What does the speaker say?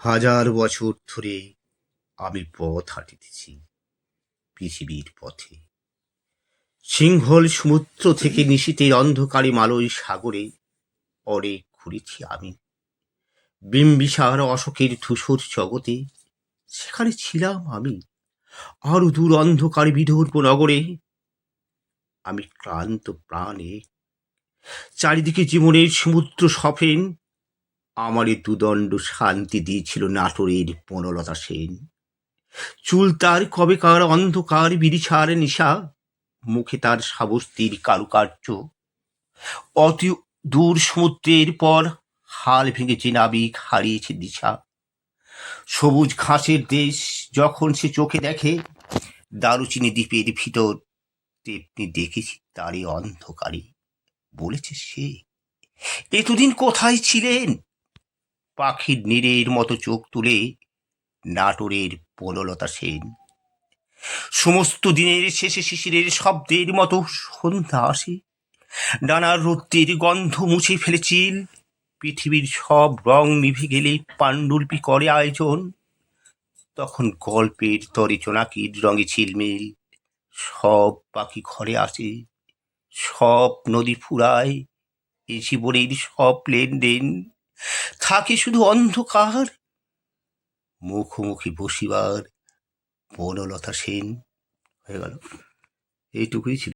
হাজার বছর ধরে আমি পথ হাঁটিতেছি পৃথিবীর পথে। সিংহল সমুদ্র থেকে নিশীথের অন্ধকারে মালয় সাগরে অনেক ঘুরেছি আমি। বিম্বিসার অশোকের ধূসর জগতে সেখানে ছিলাম আমি। আরো দূর অন্ধকার বিদর্ভ নগরে আমি ক্লান্ত প্রাণে। চারিদিকে জীবনের সমুদ্র সফেন, আমারে দুদণ্ড শান্তি দিয়েছিল নাটোরের বনলতা সেন। চুল তার কবেকার অন্ধকার বিরিছার নিশা, মুখে তার সাবস্তির কারুকার্য। অতি দূর সমুদ্রের পর হাল ভেঙেছে নাবিক, হারিয়েছে দিশা। সবুজ ঘাসের দেশ যখন সে চোখে দেখে, দারুচিনি দ্বীপের ভিতর তেমনি দেখেছি তারই অন্ধকারে। বলেছে সে, এতদিন কোথায় ছিলেন? পাখির নীড়ের মতো চোখ তুলে নাটোরের বনলতা সেন। সমস্ত দিনের শেষে শিশিরের শব্দের মতো সন্ধ্যা আসে। ডানার রৌদ্রের গন্ধ মুছে ফেলেছিল। পৃথিবীর সব রং নিভে গেলে পাণ্ডুলিপি করে আয়োজন। তখন গল্পের তরে জোনাকির রঙে ঝিলমিল। সব পাখি ঘরে আসে, সব নদী ফুরায়, এ জীবনের সব লেনদেন। থাকে শুধু অন্ধকার, মুখোমুখি বসিবার বনলতা সেন। হয়ে গেল, এইটুকুই ছিল।